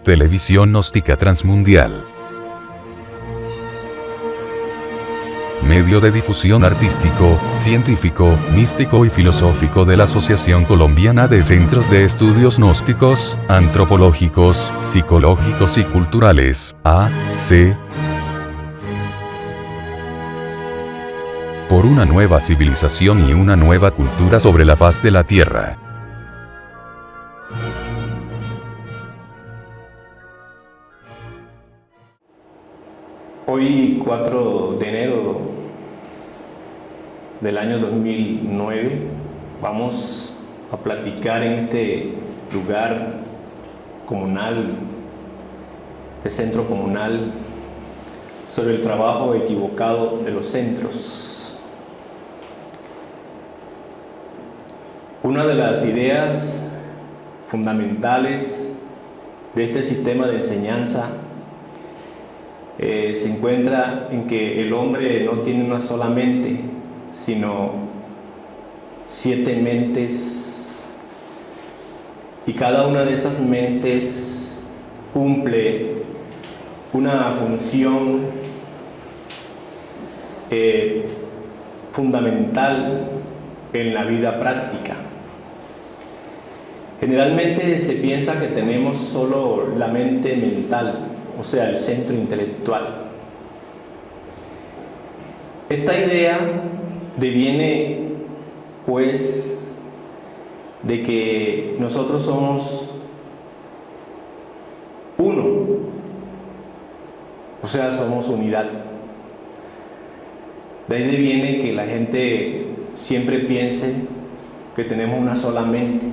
Televisión Gnóstica Transmundial. Medio de difusión artístico, científico, místico y filosófico de la Asociación Colombiana de Centros de Estudios Gnósticos, Antropológicos, Psicológicos y Culturales, AC. Por una nueva civilización y una nueva cultura sobre la faz de la Tierra. Hoy, 4 de enero del año 2009, vamos a platicar en este lugar comunal, de centro comunal, sobre el trabajo equivocado de los centros. Una de las ideas fundamentales de este sistema de enseñanza se encuentra en que el hombre no tiene una sola mente, sino 7 mentes, y cada una de esas mentes cumple una función fundamental en la vida práctica. Generalmente se piensa que tenemos solo la mente mental, o sea, el centro intelectual. Esta idea deviene, pues, de que nosotros somos uno, o sea, somos unidad. De ahí deviene que la gente siempre piense que tenemos una sola mente,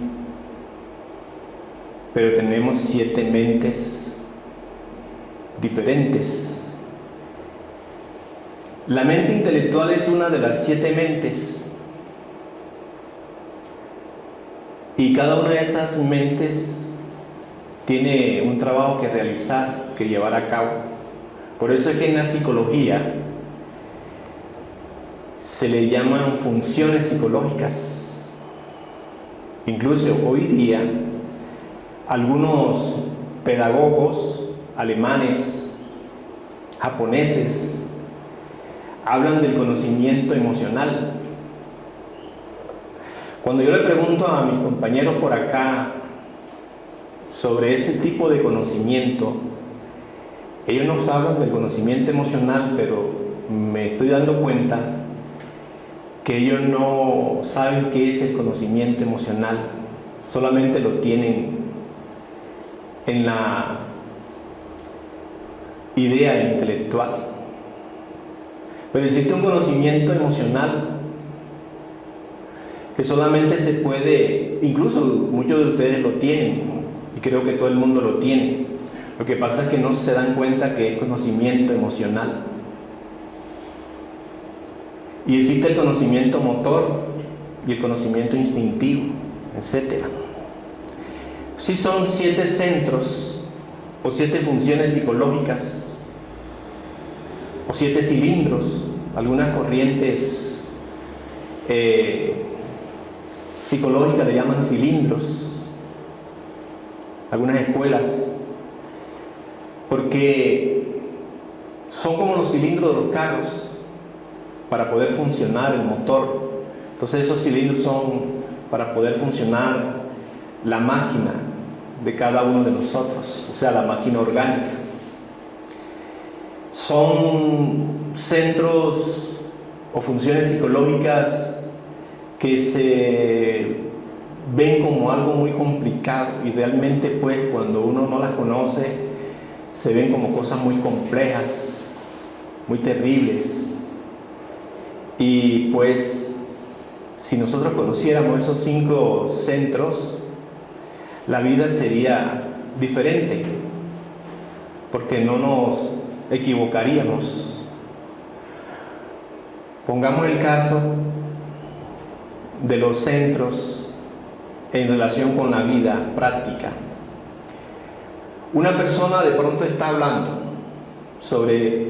pero tenemos 7 mentes diferentes. La mente intelectual es una de las 7 mentes, y cada una de esas mentes tiene un trabajo que realizar, que llevar a cabo. Por eso es que en la psicología se le llaman funciones psicológicas. Incluso hoy día algunos pedagogos alemanes, japoneses, hablan del conocimiento emocional. Cuando yo le pregunto a mis compañeros por acá sobre ese tipo de conocimiento, ellos nos hablan del conocimiento emocional, pero me estoy dando cuenta que ellos no saben qué es el conocimiento emocional, solamente lo tienen en la idea intelectual. Pero existe un conocimiento emocional que solamente se puede, incluso muchos de ustedes lo tienen, y creo que todo el mundo lo tiene. Lo que pasa es que no se dan cuenta que es conocimiento emocional. Y existe el conocimiento motor y el conocimiento instintivo, etc. Sí, son 7 centros o 7 funciones psicológicas, o 7 cilindros. Algunas corrientes psicológicas le llaman cilindros, algunas escuelas, porque son como los cilindros de los carros para poder funcionar el motor. Entonces esos cilindros son para poder funcionar la máquina de cada uno de nosotros, o sea, la máquina orgánica. Son centros o funciones psicológicas que se ven como algo muy complicado, y realmente, pues, cuando uno no las conoce, se ven como cosas muy complejas, muy terribles. Y pues, si nosotros conociéramos esos 5 centros, la vida sería diferente, porque no nos equivocaríamos. Pongamos el caso de los centros en relación con la vida práctica. Una persona de pronto está hablando sobre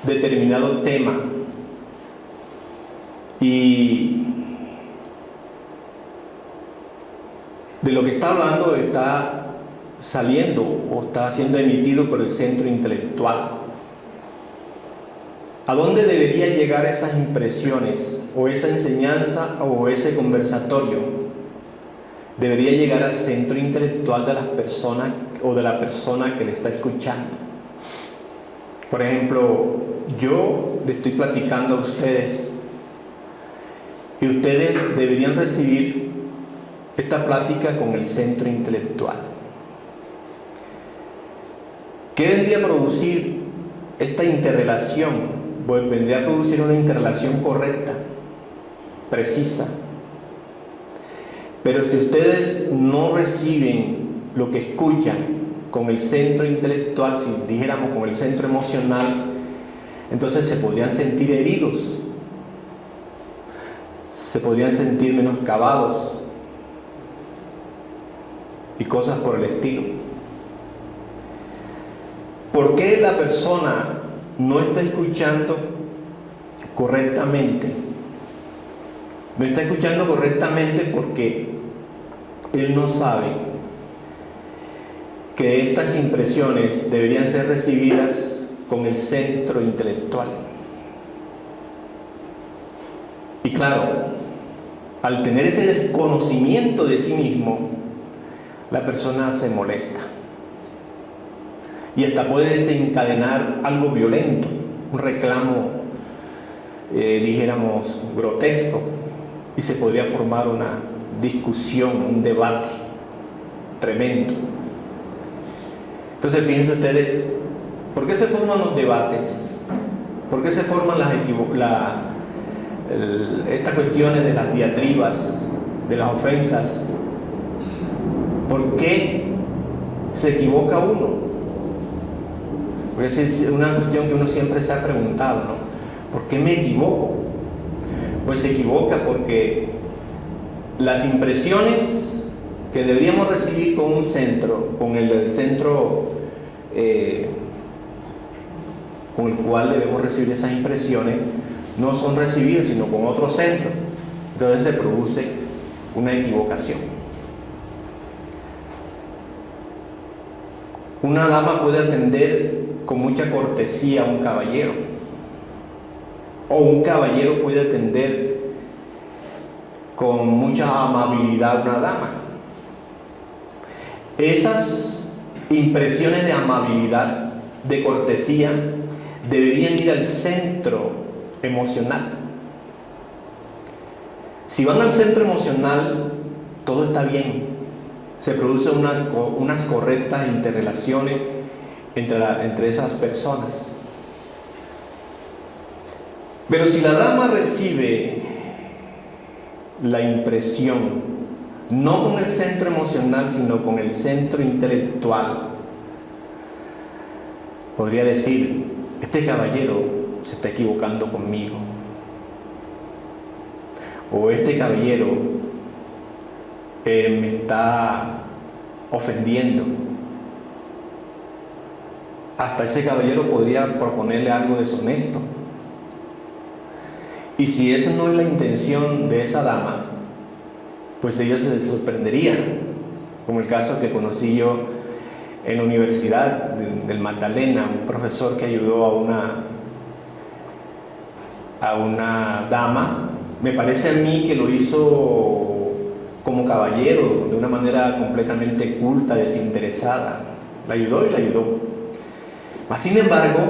determinado tema, y de lo que está hablando está saliendo o está siendo emitido por el centro intelectual. ¿A dónde debería llegar esas impresiones o esa enseñanza o ese conversatorio? Debería llegar al centro intelectual de las personas o de la persona que le está escuchando. Por ejemplo, yo le estoy platicando a ustedes y ustedes deberían recibir esta plática con el centro intelectual. ¿Qué vendría a producir esta interrelación? Pues vendría a producir una interrelación correcta, precisa. Pero si ustedes no reciben lo que escuchan con el centro intelectual, si dijéramos con el centro emocional, entonces se podrían sentir heridos, se podrían sentir menoscabados y cosas por el estilo. ¿Por qué la persona no está escuchando correctamente? No está escuchando correctamente porque él no sabe que estas impresiones deberían ser recibidas con el centro intelectual. Y claro, al tener ese desconocimiento de sí mismo, la persona se molesta y hasta puede desencadenar algo violento, un reclamo, dijéramos, grotesco, y se podría formar una discusión, un debate tremendo. Entonces, fíjense ustedes, ¿por qué se forman los debates? ¿Por qué se forman estas cuestiones de las diatribas, de las ofensas? ¿Por qué se equivoca uno? Porque esa es una cuestión que uno siempre se ha preguntado, ¿no? ¿Por qué me equivoco? Pues se equivoca porque las impresiones que deberíamos recibir con un centro, con el centro con el cual debemos recibir esas impresiones, no son recibidas sino con otro centro. Entonces se produce una equivocación. Una dama puede atender con mucha cortesía a un caballero, o un caballero puede atender con mucha amabilidad a una dama. Esas impresiones de amabilidad, de cortesía, deberían ir al centro emocional. Si van al centro emocional, todo está bien. Se producen unas correctas interrelaciones entre esas personas. Pero si la dama recibe la impresión no con el centro emocional, sino con el centro intelectual, podría decir: este caballero se está equivocando conmigo, o este caballero me está ofendiendo. Hasta ese caballero podría proponerle algo deshonesto. Y si esa no es la intención de esa dama, pues ella se sorprendería, como el caso que conocí yo en la Universidad del Magdalena, un profesor que ayudó a una dama. Me parece a mí que lo hizo como caballero, de una manera completamente culta, desinteresada. La ayudó y la ayudó. Mas, sin embargo,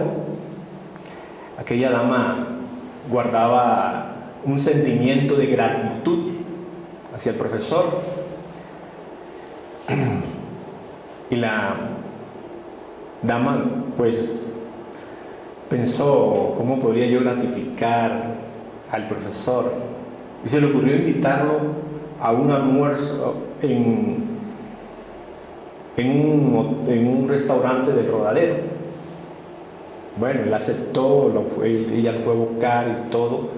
aquella dama guardaba un sentimiento de gratitud hacia el profesor. Y la dama pues pensó: ¿cómo podría yo gratificar al profesor? Y se le ocurrió invitarlo a un almuerzo en un restaurante del Rodadero. Bueno, él aceptó, ella lo fue a buscar y todo.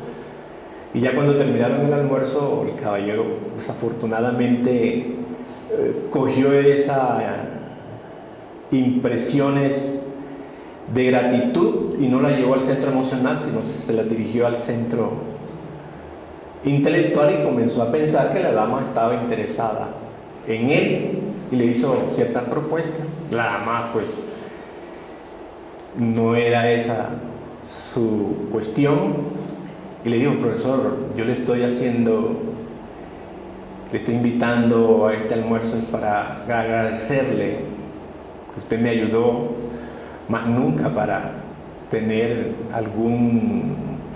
Y ya cuando terminaron el almuerzo, el caballero desafortunadamente cogió esas impresiones de gratitud y no la llevó al centro emocional, sino se la dirigió al centro intelectual y comenzó a pensar que la dama estaba interesada en él y le hizo ciertas propuestas. La dama pues no era esa su cuestión y le dijo: profesor, yo le estoy invitando a este almuerzo para agradecerle que usted me ayudó, más nunca para tener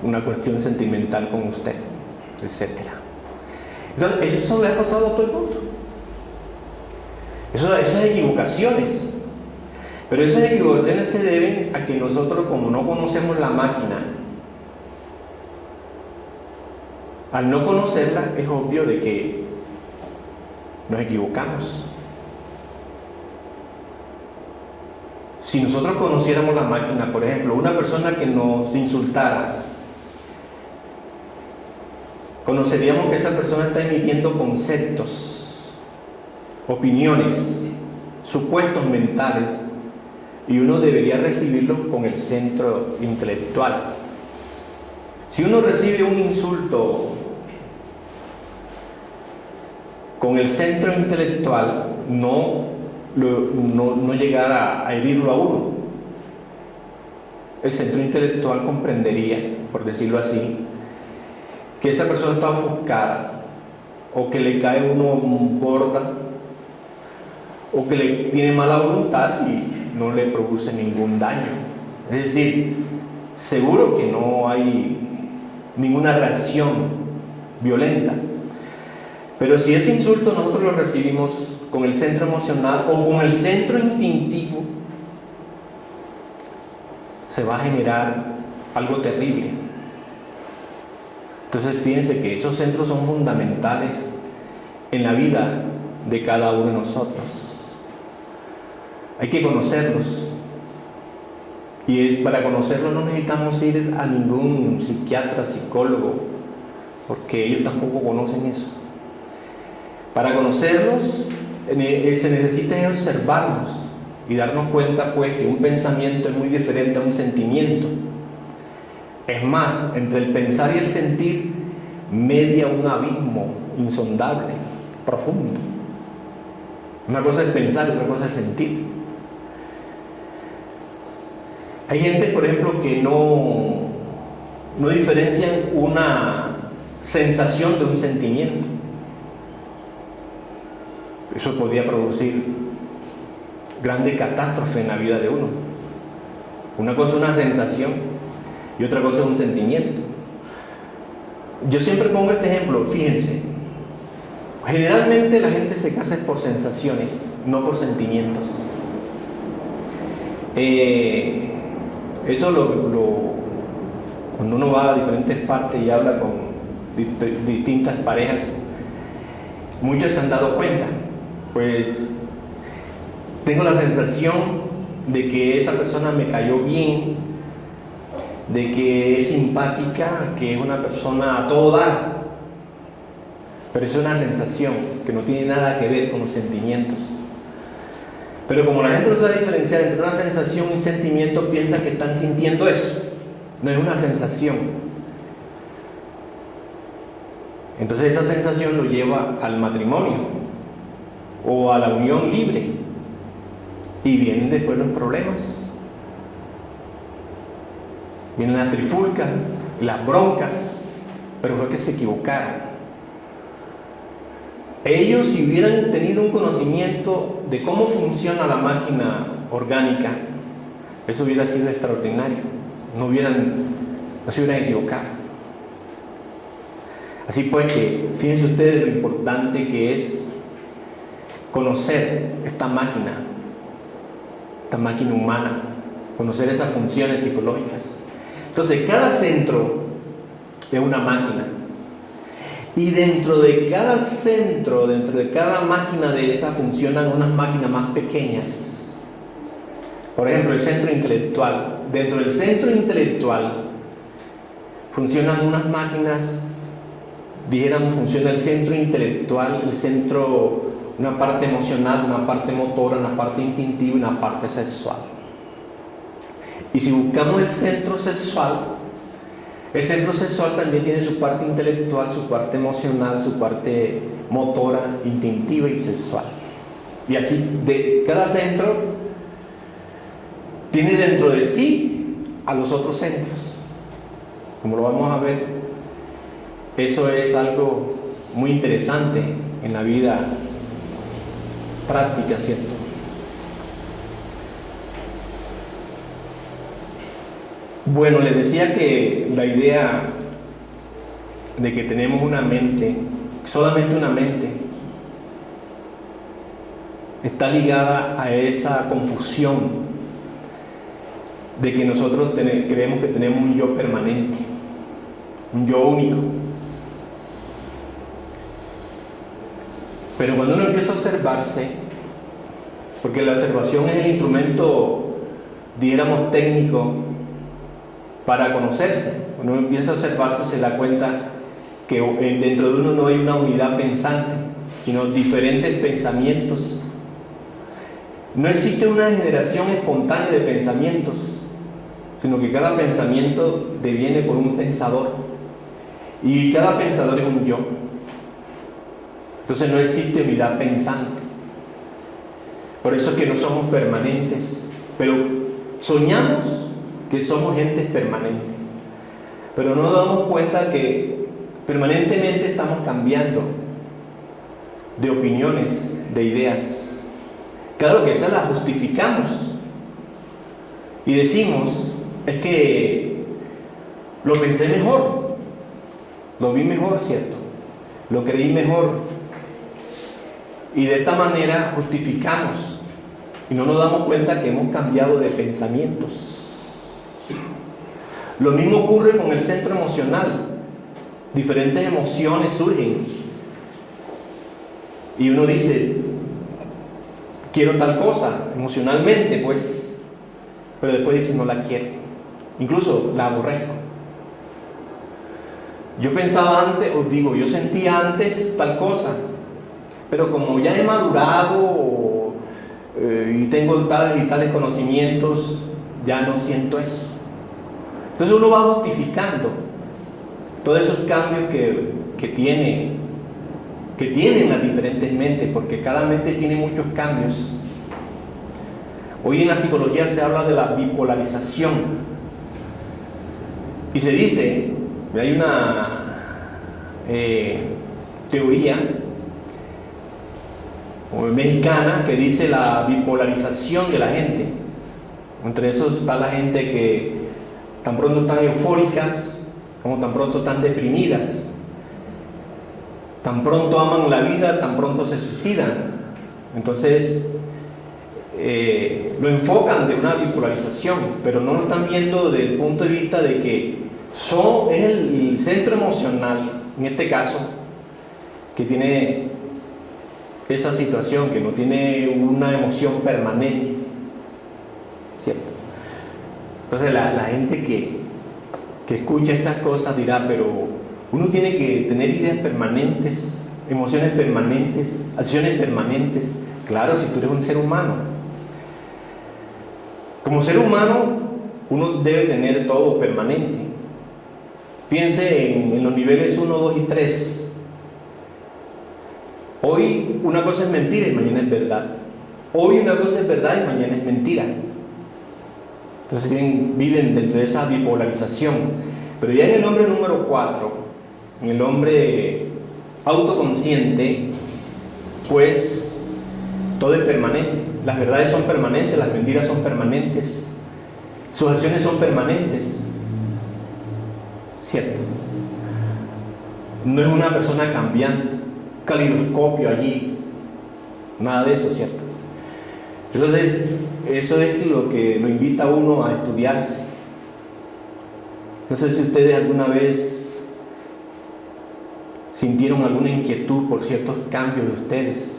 una cuestión sentimental con usted, etc. Entonces, eso le ha pasado a todo el mundo. Esas equivocaciones. Pero esas equivocaciones se deben a que nosotros, como no conocemos la máquina, al no conocerla, es obvio de que nos equivocamos. Si nosotros conociéramos la máquina, por ejemplo, una persona que nos insultara, conoceríamos que esa persona está emitiendo conceptos, opiniones, supuestos mentales, y uno debería recibirlos con el centro intelectual. Si uno recibe un insulto con el centro intelectual, no llegar a herirlo a uno. El centro intelectual comprendería, por decirlo así, que esa persona está ofuscada, o que le cae uno gorda, o que le tiene mala voluntad y no le produce ningún daño. Es decir, seguro que no hay ninguna reacción violenta. Pero si ese insulto nosotros lo recibimos con el centro emocional o con el centro instintivo, se va a generar algo terrible. Entonces fíjense que esos centros son fundamentales en la vida de cada uno de nosotros. Hay que conocerlos. Y para conocerlos no necesitamos ir a ningún psiquiatra, psicólogo, porque ellos tampoco conocen eso. Para conocerlos se necesita observarlos y darnos cuenta pues que un pensamiento es muy diferente a un sentimiento. Es más, entre el pensar y el sentir media un abismo insondable, profundo. Una cosa es pensar y otra cosa es sentir. Hay gente, por ejemplo, que no diferencian una sensación de un sentimiento. Eso podría producir grande catástrofe en la vida de uno. Una cosa es una sensación y otra cosa es un sentimiento. Yo siempre pongo este ejemplo, fíjense. Generalmente la gente se casa por sensaciones, no por sentimientos. Eso cuando uno va a diferentes partes y habla con distintas parejas, muchos se han dado cuenta. Pues tengo la sensación de que esa persona me cayó bien, de que es simpática, que es una persona a todo dar. Pero es una sensación que no tiene nada que ver con los sentimientos. Pero como la gente no sabe diferenciar entre una sensación y un sentimiento, piensa que están sintiendo eso. No es una sensación. Entonces esa sensación lo lleva al matrimonio o a la unión libre. Y vienen después los problemas. Vienen las trifulcas, las broncas, pero fue que se equivocaron. Ellos, si hubieran tenido un conocimiento de cómo funciona la máquina orgánica, eso hubiera sido extraordinario. No se hubieran equivocado. Así pues que, fíjense ustedes lo importante que es conocer esta máquina humana, conocer esas funciones psicológicas. Entonces, cada centro es una máquina. Y dentro de cada centro, dentro de cada máquina de esa, funcionan unas máquinas más pequeñas. Por ejemplo, el centro intelectual. Dentro del centro intelectual funcionan unas máquinas, funciona el centro intelectual, una parte emocional, una parte motora, una parte instintiva y una parte sexual. Y si buscamos el centro sexual también tiene su parte intelectual, su parte emocional, su parte motora, instintiva y sexual. Y así, de cada centro tiene dentro de sí a los otros centros. Como lo vamos a ver, eso es algo muy interesante en la vida práctica, ¿cierto? Bueno, les decía que la idea de que tenemos una mente, solamente una mente, está ligada a esa confusión de que nosotros creemos que tenemos un yo permanente, un yo único. Pero cuando uno empieza a observarse, porque la observación es el instrumento, dijéramos, técnico para conocerse, cuando uno empieza a observarse se da cuenta que dentro de uno no hay una unidad pensante, sino diferentes pensamientos. No existe una generación espontánea de pensamientos, sino que cada pensamiento deviene por un pensador, y cada pensador es un yo. Entonces no existe unidad pensante. Por eso es que no somos permanentes, pero soñamos que somos gentes permanentes, pero no nos damos cuenta que permanentemente estamos cambiando de opiniones, de ideas. Claro que esas las justificamos y decimos, es que lo pensé mejor, lo vi mejor, ¿cierto? Lo creí mejor. Y de esta manera justificamos y no nos damos cuenta que hemos cambiado de pensamientos. Lo mismo ocurre con el centro emocional. Diferentes emociones surgen y uno dice, quiero tal cosa emocionalmente, pues, pero después dice, no la quiero, incluso la aborrezco. Yo pensaba antes, os digo, yo sentía antes tal cosa, pero como ya he madurado y tengo tales y tales conocimientos, ya no siento eso. Entonces uno va justificando todos esos cambios que tienen las diferentes mentes, porque cada mente tiene muchos cambios. Hoy en la psicología se habla de la bipolarización y se dice, hay una teoría mexicana que dice la bipolarización de la gente. Entre esos está la gente que tan pronto están eufóricas como tan pronto están deprimidas, tan pronto aman la vida, tan pronto se suicidan. Entonces lo enfocan de una bipolarización, pero no lo están viendo desde el punto de vista de que es el centro emocional, en este caso, que tiene esa situación, que no tiene una emoción permanente, ¿cierto? Entonces la gente que escucha estas cosas dirá, pero uno tiene que tener ideas permanentes, emociones permanentes, acciones permanentes. Claro, si tú eres un ser humano. Como ser humano, uno debe tener todo permanente. Fíjense en los niveles 1, 2 y 3. Hoy una cosa es mentira y mañana es verdad. Hoy una cosa es verdad y mañana es mentira. Entonces viven dentro de esa bipolarización. Pero ya en el hombre número 4, en el hombre autoconsciente, pues todo es permanente. Las verdades son permanentes, las mentiras son permanentes, sus acciones son permanentes, ¿cierto? No es una persona cambiante, calidoscopio allí, nada de eso, ¿cierto? Entonces, eso es lo que lo invita a uno a estudiarse. No sé si ustedes alguna vez sintieron alguna inquietud por ciertos cambios de ustedes.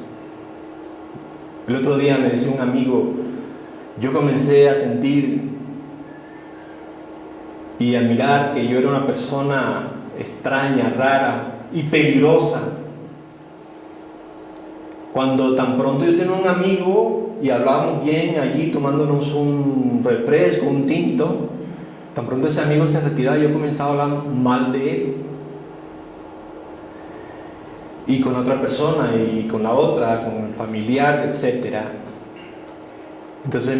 El otro día me decía un amigo, yo comencé a sentir y a mirar que yo era una persona extraña, rara y peligrosa. Cuando tan pronto yo tenía un amigo y hablábamos bien allí tomándonos un refresco, un tinto, tan pronto ese amigo se retiraba, yo comenzaba a hablar mal de él. y con otra persona, y con la otra, con el familiar, etc. Entonces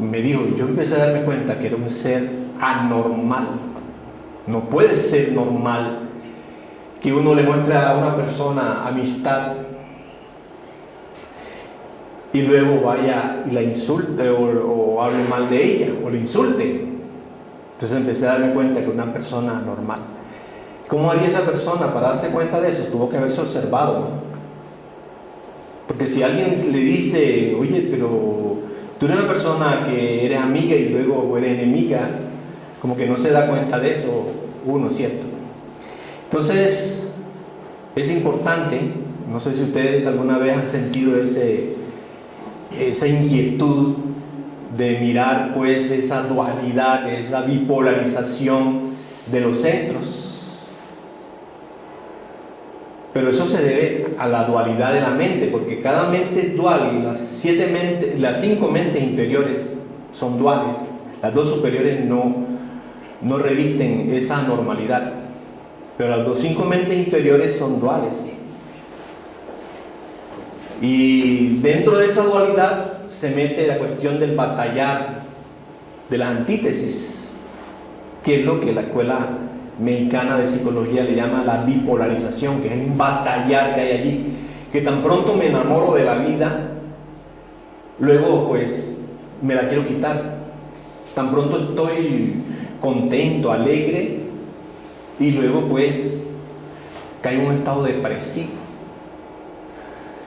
me dijo, yo empecé a darme cuenta que era un ser anormal. No puede ser normal que uno le muestre a una persona amistad y luego vaya y la insulte o hable mal de ella o le insulte. Entonces empecé a darme cuenta que era una persona normal. ¿Cómo haría esa persona para darse cuenta de eso? Tuvo que haberse observado, ¿no? Porque si alguien le dice, oye, pero tú eres una persona que eres amiga y luego eres enemiga, como que no se da cuenta de eso uno, ¿cierto? Entonces, es importante, no sé si ustedes alguna vez han sentido esa inquietud de mirar pues esa dualidad, esa bipolarización de los centros. Pero eso se debe a la dualidad de la mente, porque cada mente es dual. Las 5 mentes inferiores son duales, las 2 superiores no revisten esa normalidad, pero las 5 mentes inferiores son duales. Y dentro de esa dualidad se mete la cuestión del batallar, de la antítesis, que es lo que la escuela mexicana de psicología le llama la bipolarización, que es un batallar que hay allí, que tan pronto me enamoro de la vida, luego pues me la quiero quitar. Tan pronto estoy contento, alegre, y luego pues caigo en un estado depresivo.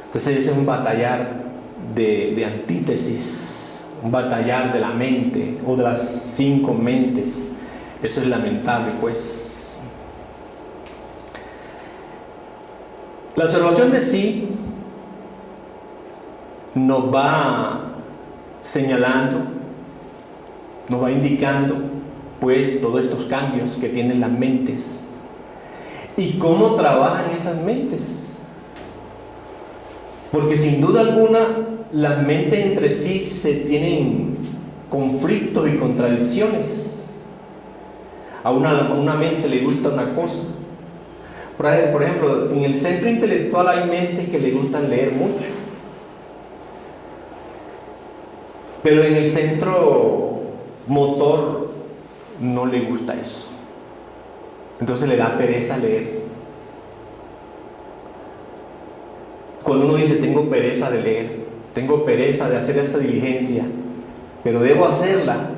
Entonces ese es un batallar de antítesis, un batallar de la mente o de las 5 mentes. Eso es lamentable, pues. La observación de sí nos va señalando, nos va indicando, pues, todos estos cambios que tienen las mentes y cómo trabajan esas mentes. Porque sin duda alguna, las mentes entre sí se tienen conflictos y contradicciones. A una mente le gusta una cosa. Por ejemplo, en el centro intelectual hay mentes que le gustan leer mucho. Pero en el centro motor no le gusta eso. Entonces le da pereza leer. Cuando uno dice, tengo pereza de leer, tengo pereza de hacer esta diligencia, pero debo hacerla.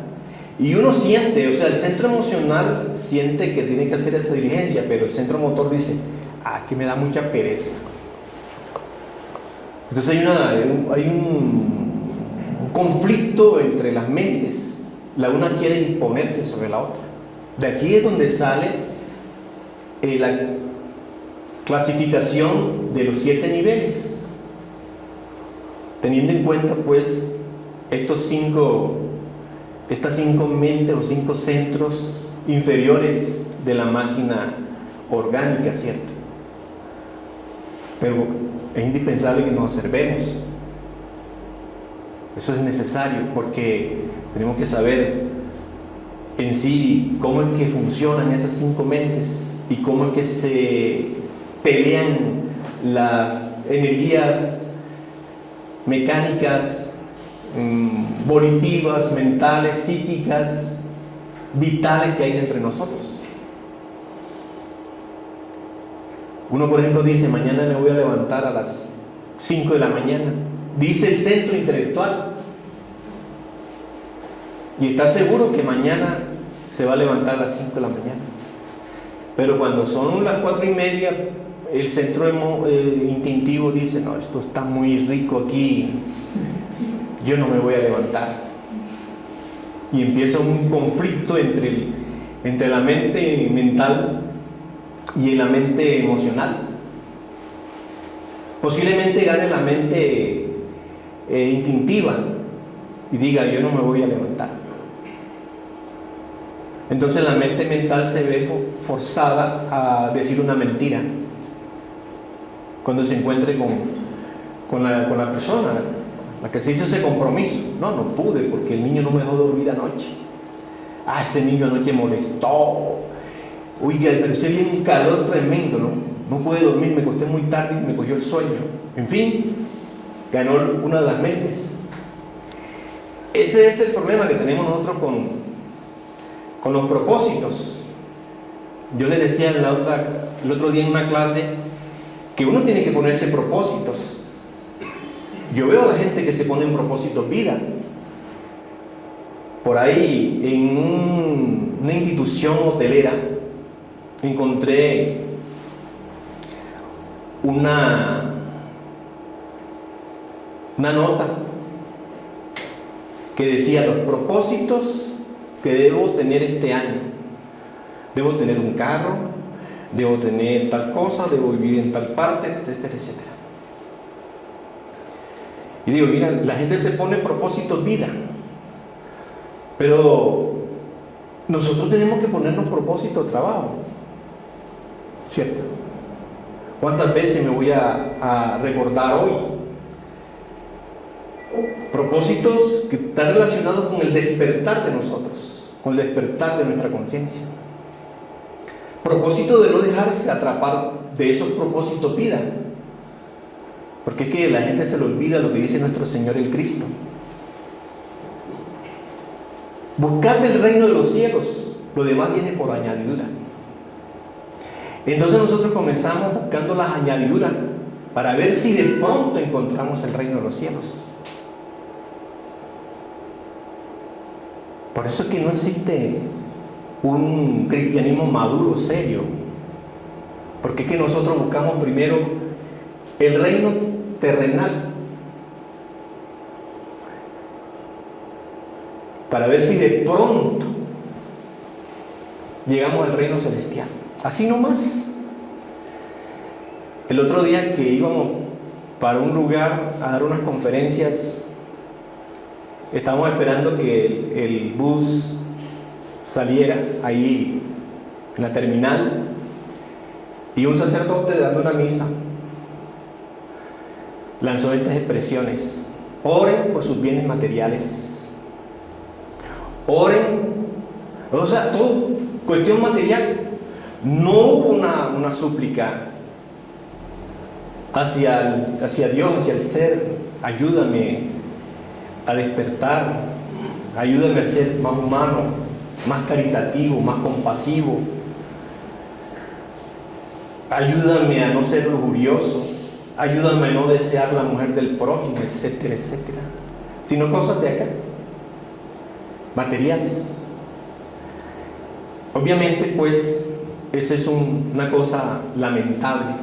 Y uno siente, o sea, el centro emocional siente que tiene que hacer esa diligencia, pero el centro motor dice, que me da mucha pereza. Entonces hay un conflicto entre las mentes. La una quiere imponerse sobre la otra. De aquí es donde sale la clasificación de los 7 niveles, teniendo en cuenta pues estas 5 mentes o 5 centros inferiores de la máquina orgánica, ¿cierto? Pero es indispensable que nos observemos. Eso es necesario porque tenemos que saber en sí cómo es que funcionan esas 5 mentes y cómo es que se pelean las energías mecánicas, volitivas, mentales, psíquicas, vitales que hay entre nosotros. Uno, por ejemplo, dice, mañana me voy a levantar a las 5 de la mañana. Dice el centro intelectual. Y está seguro que mañana se va a levantar a las 5 de la mañana. Pero cuando son las 4:30, el centro instintivo dice, no, esto está muy rico aquí, yo no me voy a levantar. Y empieza un conflicto entre la mente mental y la mente emocional. Posiblemente gane la mente instintiva y diga, yo no me voy a levantar. Entonces la mente mental se ve forzada a decir una mentira cuando se encuentre con la persona, la que se hizo ese compromiso. No pude porque el niño no me dejó dormir anoche. Ese niño anoche molestó. Oiga, pero se viene un calor tremendo, ¿no? no pude dormir, me acosté muy tarde y me cogió el sueño. En fin, ganó una de las mentes. Ese es el problema que tenemos nosotros con los propósitos. Yo le decía el otro día en una clase que uno tiene que ponerse propósitos. Yo veo a la gente que se pone en propósitos vida. Por ahí, en una institución hotelera, encontré una nota que decía los propósitos que debo tener este año. Debo tener un carro, debo tener tal cosa, debo vivir en tal parte, etcétera, etcétera. Y digo, mira, la gente se pone propósitos vida, pero nosotros tenemos que ponernos propósitos de trabajo, ¿cierto? ¿Cuántas veces me voy a recordar hoy? Propósitos que están relacionados con el despertar de nosotros, con el despertar de nuestra conciencia. Propósito de no dejarse atrapar de esos propósitos vida. Porque es que la gente se le olvida lo que dice nuestro Señor el Cristo. Buscad el reino de los cielos, lo demás viene por añadidura. Entonces nosotros comenzamos buscando las añadiduras para ver si de pronto encontramos el reino de los cielos. Por eso es que no existe un cristianismo maduro, serio. Porque es que nosotros buscamos primero el reino terrenal para ver si de pronto llegamos al reino celestial. Así nomás. El otro día que íbamos para un lugar a dar unas conferencias, estábamos esperando que el bus saliera ahí en la terminal, y un sacerdote dando una misa lanzó estas expresiones: oren por sus bienes materiales, oren, o sea, todo cuestión material. No hubo una súplica hacia Dios, hacia el ser: ayúdame a despertar, ayúdame a ser más humano, más caritativo, más compasivo, ayúdame a no ser lujurioso, ayúdame a no desear la mujer del prójimo, etcétera, etcétera. Sino cosas de acá, materiales. Obviamente, pues, esa es una cosa lamentable,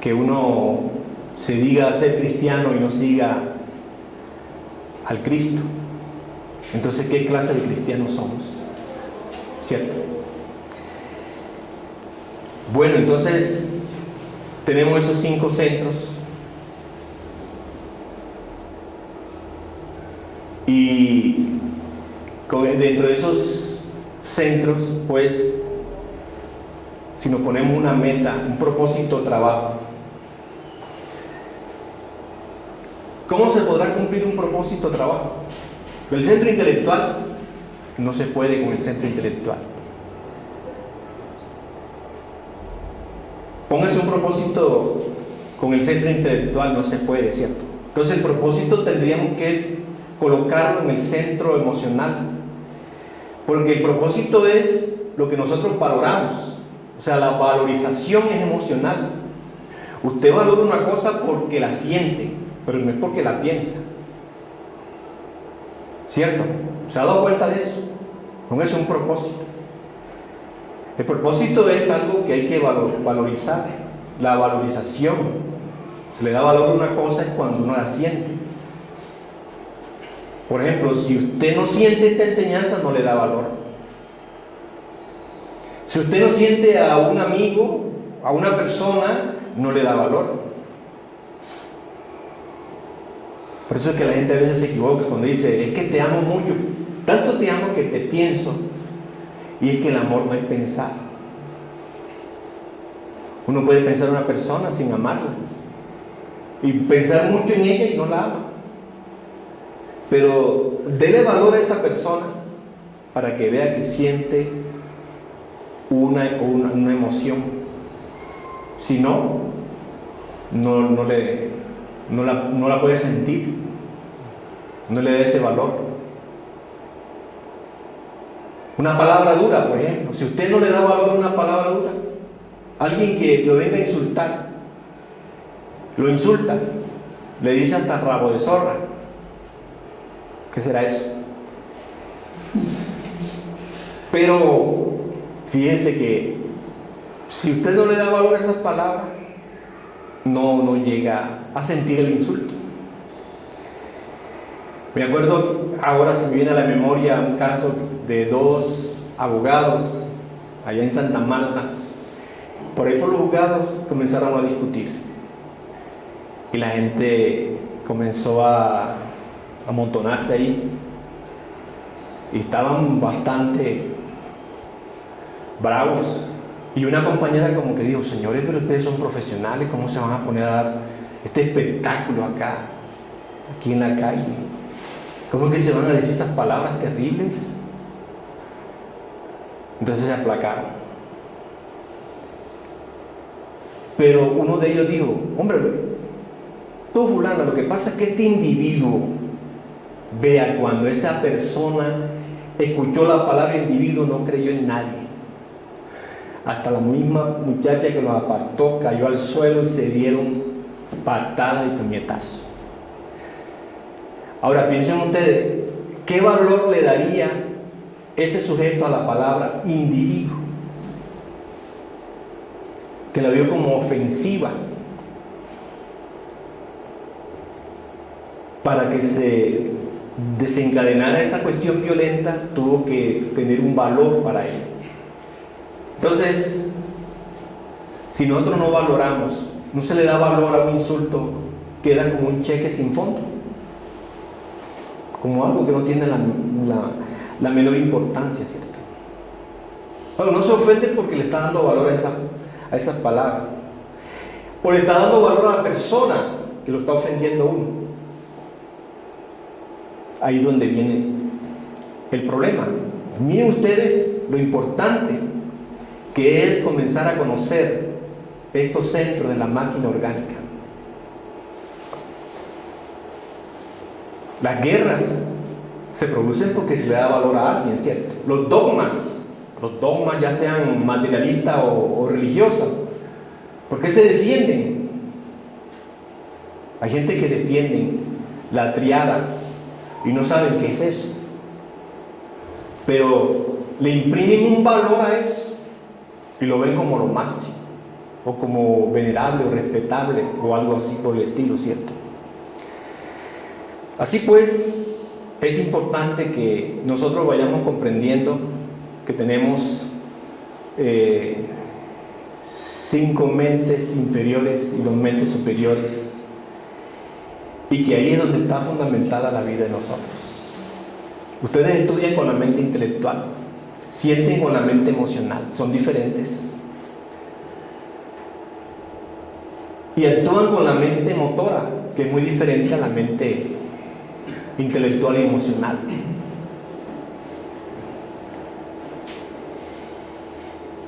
que uno se diga ser cristiano y no siga al Cristo. Entonces, ¿qué clase de cristianos somos? ¿Cierto? Bueno, entonces tenemos esos 5 centros, y dentro de esos centros, pues, si nos ponemos una meta, un propósito de trabajo, ¿cómo se podrá cumplir un propósito de trabajo? El centro intelectual no se puede con el centro intelectual. Póngase un propósito con el centro intelectual, no se puede, ¿cierto? Entonces el propósito tendríamos que colocarlo en el centro emocional, porque el propósito es lo que nosotros valoramos. O sea, la valorización es emocional. Usted valora una cosa porque la siente, pero no es porque la piensa, ¿cierto? ¿Se ha dado cuenta de eso? No es un propósito. El propósito es algo que hay que valorizar. La valorización, se le da valor a una cosa es cuando uno la siente. Por ejemplo, si usted no siente esta enseñanza, no le da valor. Si usted no siente a un amigo, a una persona, no le da valor. Por eso es que la gente a veces se equivoca cuando dice: es que te amo mucho, tanto te amo que te pienso. Y es que el amor no es pensar. Uno puede pensar en una persona sin amarla, y pensar mucho en ella y no la ama. Pero dele valor a esa persona para que vea que siente una emoción. Si no, no la puede sentir, no le da ese valor. Una palabra dura, por ejemplo, si usted no le da valor a una palabra dura, alguien que lo venga a insultar, lo insulta, le dice hasta rabo de zorra. ¿Qué será eso? Pero fíjese que si usted no le da valor a esas palabras, no llega a sentir el insulto. Me acuerdo, ahora se me viene a la memoria un caso de dos abogados allá en Santa Marta. Por ahí por los juzgados comenzaron a discutir y la gente comenzó a amontonarse ahí y estaban bastante bravos. Y una compañera como que dijo: señores, pero ustedes son profesionales, ¿cómo se van a poner a dar este espectáculo aquí en la calle? ¿Cómo que se van a decir esas palabras terribles? Entonces se aplacaron. Pero uno de ellos dijo: hombre, tú fulano, lo que pasa es que este individuo, vea, cuando esa persona escuchó la palabra individuo, no creyó en nadie. Hasta la misma muchacha que los apartó cayó al suelo y se dieron patada y puñetazo. Ahora piensen ustedes, ¿qué valor le daría ese sujeto a la palabra individuo? Que la vio como ofensiva. Para que se desencadenara esa cuestión violenta, tuvo que tener un valor para él. Entonces, si nosotros no valoramos, no se le da valor a un insulto, queda como un cheque sin fondo, como algo que no tiene la menor importancia, ¿cierto? Bueno, no se ofende porque le está dando valor a esas palabras, o le está dando valor a la persona que lo está ofendiendo a uno. Ahí es donde viene el problema. Miren ustedes lo importante que es comenzar a conocer estos centros de la máquina orgánica. Las guerras se producen porque se le da valor a alguien, ¿cierto? Los dogmas ya sean materialistas o religiosos, ¿por qué se defienden? Hay gente que defienden la triada y no saben qué es eso, pero le imprimen un valor a eso y lo ven como lo máximo, o como venerable o respetable o algo así por el estilo, ¿cierto? Así pues, es importante que nosotros vayamos comprendiendo que tenemos 5 mentes inferiores y 2 mentes superiores, y que ahí es donde está fundamentada la vida de nosotros. Ustedes estudian con la mente intelectual, sienten con la mente emocional, son diferentes, y actúan con la mente motora, que es muy diferente a la mente intelectual y emocional.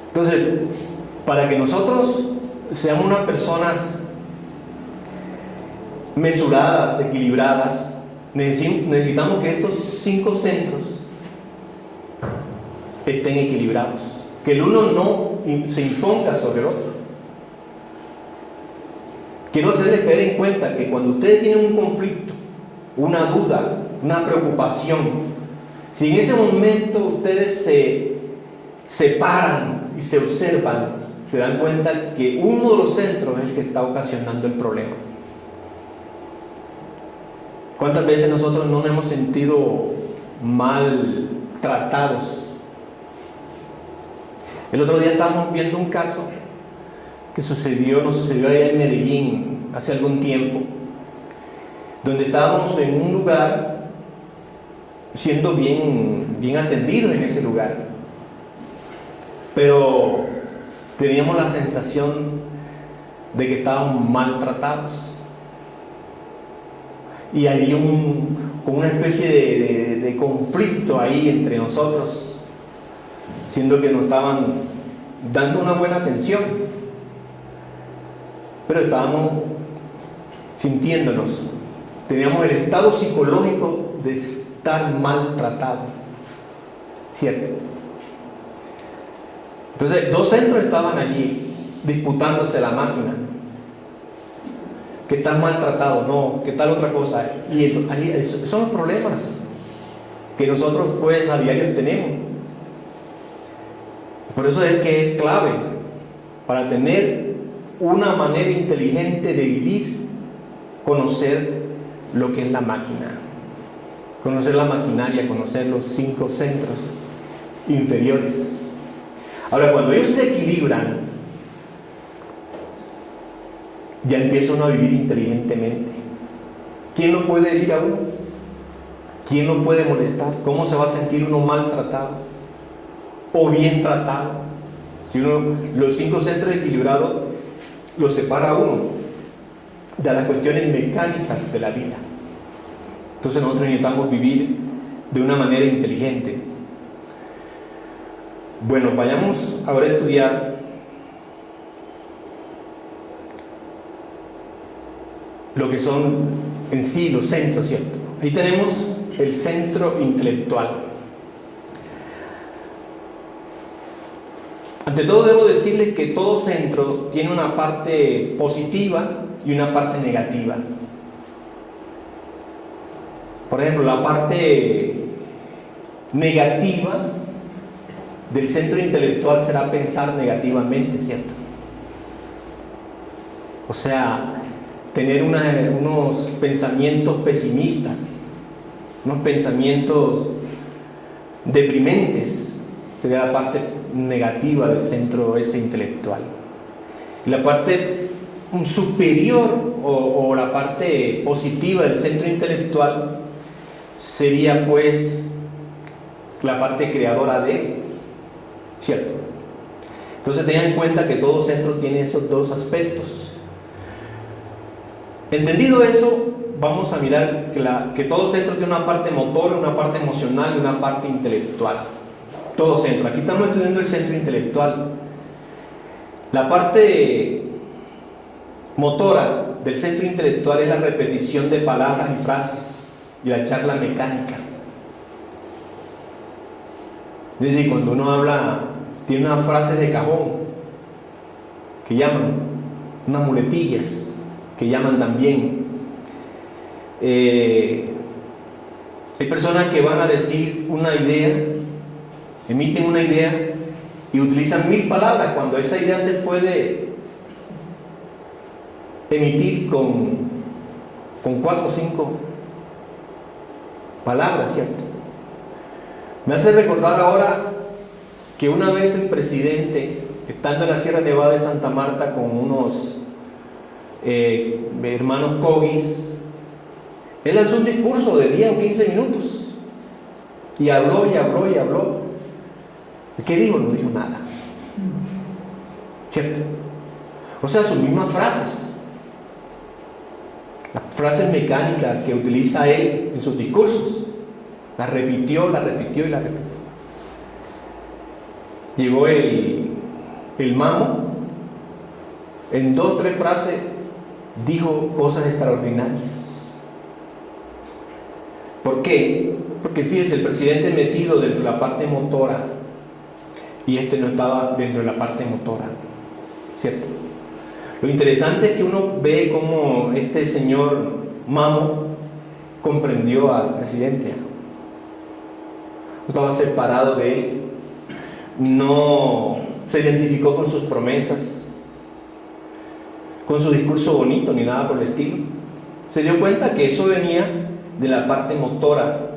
Entonces, para que nosotros seamos unas personas mesuradas, equilibradas, necesitamos que estos 5 centros estén equilibrados, que el uno no se imponga sobre el otro. Quiero hacerles caer en cuenta que cuando ustedes tienen un conflicto, una duda, una preocupación, si en ese momento ustedes se paran y se observan, se dan cuenta que uno de los centros es el que está ocasionando el problema. ¿Cuántas veces nosotros no nos hemos sentido mal tratados? El otro día estábamos viendo un caso que nos sucedió allá en Medellín hace algún tiempo, donde estábamos en un lugar siendo bien atendidos en ese lugar, pero teníamos la sensación de que estábamos maltratados, y había una especie de conflicto ahí entre nosotros, siendo que nos estaban dando una buena atención, pero estábamos sintiéndonos, teníamos el estado psicológico de estar maltratado, ¿cierto? Entonces, dos centros estaban allí disputándose la máquina. Que están maltratados, no, que tal otra cosa. Y ahí son los problemas que nosotros pues a diario tenemos. Por eso es que es clave para tener una manera inteligente de vivir, conocer lo que es la máquina, conocer la maquinaria, conocer los 5 centros inferiores. Ahora, cuando ellos se equilibran, ya empieza uno a vivir inteligentemente. ¿Quién lo puede herir a uno? ¿Quién lo puede molestar? ¿Cómo se va a sentir uno maltratado o bien tratado? Si los 5 centros equilibrados los separa a uno de las cuestiones mecánicas de la vida. Entonces nosotros necesitamos vivir de una manera inteligente. Bueno, vayamos ahora a estudiar lo que son en sí los centros, ¿cierto? Ahí tenemos el centro intelectual. Ante todo debo decirles que todo centro tiene una parte positiva y una parte negativa. Por ejemplo, la parte negativa del centro intelectual será pensar negativamente, ¿cierto? O sea, tener unos pensamientos pesimistas, unos pensamientos deprimentes, sería la parte negativa del centro ese intelectual. Y la parte superior o la parte positiva del centro intelectual sería pues la parte creadora de él, ¿cierto? Entonces tengan en cuenta que todo centro tiene esos dos aspectos. Entendido eso, vamos a mirar que todo centro tiene una parte motora, una parte emocional y una parte intelectual. Todo centro. Aquí estamos estudiando el centro intelectual. La parte motora del centro intelectual es la repetición de palabras y frases y la charla mecánica. Es decir, cuando uno habla, tiene unas frases de cajón que llaman, unas muletillas que llaman también. Hay personas que van a decir una idea, emiten una idea y utilizan 1000 palabras cuando esa idea se puede emitir con 4 o 5 palabras, ¿cierto? Me hace recordar ahora que una vez el presidente, estando en la Sierra Nevada de Santa Marta con unos hermanos Cogis, él lanzó un discurso de 10 o 15 minutos y habló y habló y habló. ¿Qué dijo? No dijo nada, ¿cierto? O sea, sus mismas frases, las frases mecánicas que utiliza él en sus discursos, las repitió y las repitió. Llegó el mamo, en 2 o 3 frases dijo cosas extraordinarias. ¿Por qué? Porque fíjense, el presidente metido dentro de la parte motora y este no estaba dentro de la parte motora, ¿cierto? Lo interesante es que uno ve cómo este señor Mamo comprendió al presidente. Estaba separado de él, no se identificó con sus promesas, con su discurso bonito, ni nada por el estilo. Se dio cuenta que eso venía de la parte motora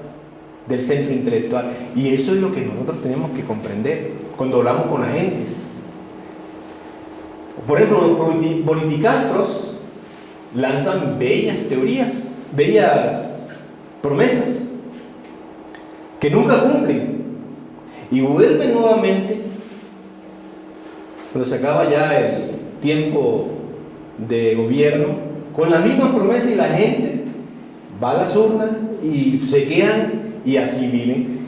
del centro intelectual. Y eso es lo que nosotros tenemos que comprender cuando hablamos con agentes. Por ejemplo, los politicastros lanzan bellas teorías, bellas promesas que nunca cumplen y vuelven nuevamente cuando se acaba ya el tiempo de gobierno con la misma promesa y la gente va a las urnas y se quedan y así viven.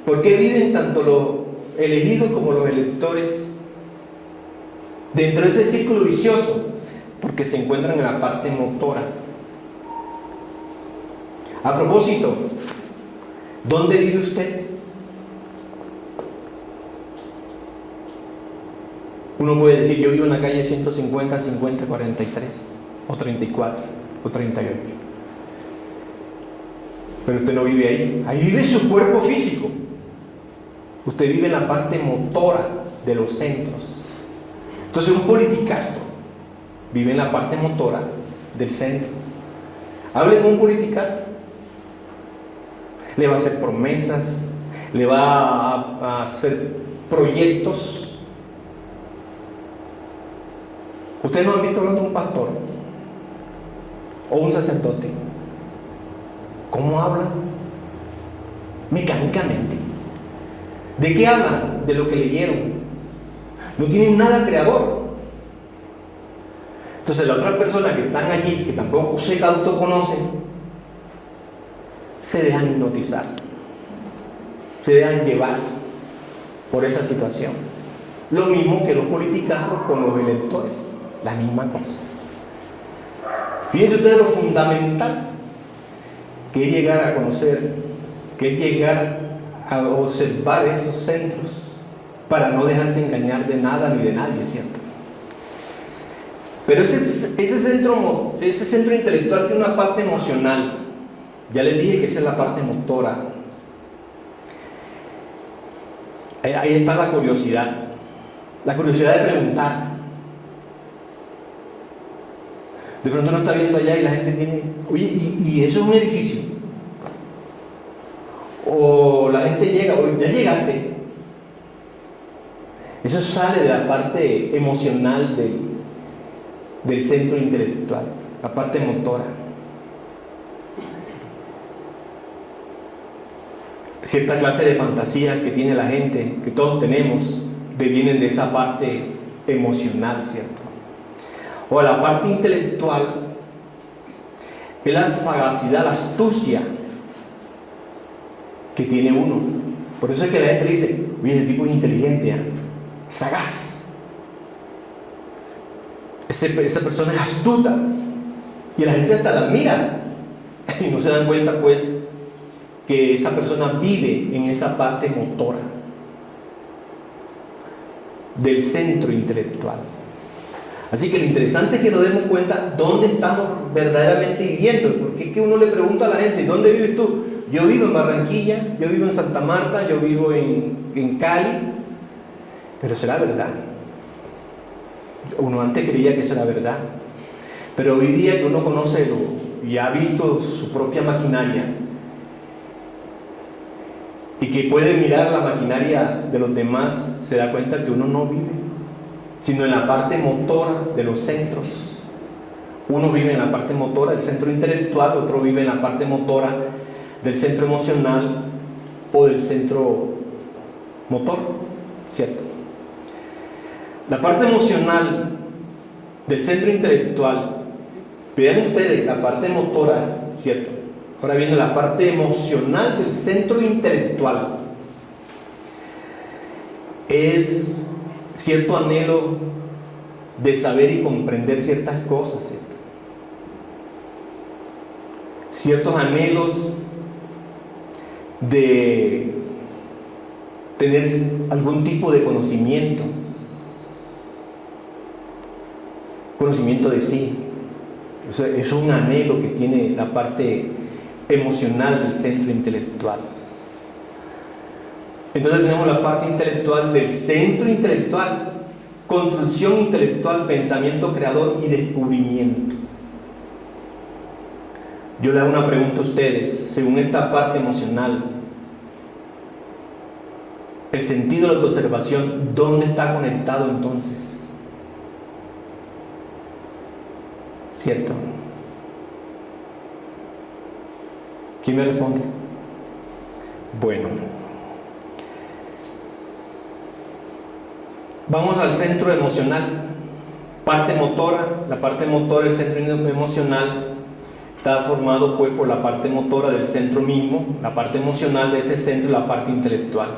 ¿Por qué viven tanto los elegidos como los electores dentro de ese círculo vicioso, porque se encuentran en la parte motora. A propósito, ¿dónde vive usted? Uno puede decir, yo vivo en la calle 150, 50, 43, o 34, o 38. Pero usted no vive ahí. Ahí vive su cuerpo físico. Usted vive en la parte motora de los centros. Entonces un politicasto vive en la parte motora del centro. Hable con un politicasto. Le va a hacer promesas, le va a hacer proyectos. ¿Ustedes no han visto hablando de un pastor o un sacerdote? ¿Cómo hablan? Mecánicamente. ¿De qué hablan? De lo que leyeron. No tienen nada creador. Entonces las otras personas que están allí, que tampoco se autoconocen, se dejan hipnotizar, se dejan llevar por esa situación. Lo mismo que los politicastros con los electores, la misma cosa. Fíjense ustedes lo fundamental que es llegar a conocer, que es llegar a observar esos centros para no dejarse engañar de nada ni de nadie, ¿cierto? Pero ese centro intelectual tiene una parte emocional. Ya les dije que esa es la parte motora. Ahí está la curiosidad de preguntar. De pronto uno está viendo allá y la gente tiene, oye, ¿y eso es un edificio? O la gente llega, oye, ya llegaste. Eso sale de la parte emocional del centro intelectual, la parte motora. Cierta clase de fantasías que tiene la gente, que todos tenemos, vienen de esa parte emocional, ¿cierto? O la parte intelectual es la sagacidad, la astucia que tiene uno. Por eso es que la gente le dice, oye, ese tipo es inteligente, ¿eh? Sagaz. Esa persona es astuta. Y la gente hasta la admira. Y no se dan cuenta, pues, que esa persona vive en esa parte motora del centro intelectual. Así que lo interesante es que nos demos cuenta dónde estamos verdaderamente viviendo, porque es que uno le pregunta a la gente, ¿dónde vives tú? Yo vivo en Barranquilla, yo vivo en Santa Marta, yo vivo en Cali, pero será verdad. Uno antes creía que eso era verdad, pero hoy día que uno conoce y ha visto su propia maquinaria, y que puede mirar la maquinaria de los demás, se da cuenta que uno no vive, sino en la parte motora de los centros. Uno vive en la parte motora del centro intelectual, otro vive en la parte motora del centro emocional o del centro motor, ¿cierto? La parte emocional del centro intelectual, vean ustedes la parte motora, ¿cierto? Ahora viene la parte emocional del centro intelectual. Es cierto anhelo de saber y comprender ciertas cosas, ¿cierto? Ciertos anhelos de tener algún tipo de conocimiento de sí. Eso es un anhelo que tiene la parte emocional del centro intelectual. Entonces tenemos la parte intelectual del centro intelectual, construcción intelectual, pensamiento creador y descubrimiento. Yo le hago una pregunta a ustedes, según esta parte emocional, el sentido de la observación, ¿dónde está conectado entonces? ¿Cierto? ¿Quién me responde? Bueno, vamos al centro emocional, parte motora. La parte motora del centro emocional está formado pues por la parte motora del centro mismo, la parte emocional de ese centro y la parte intelectual.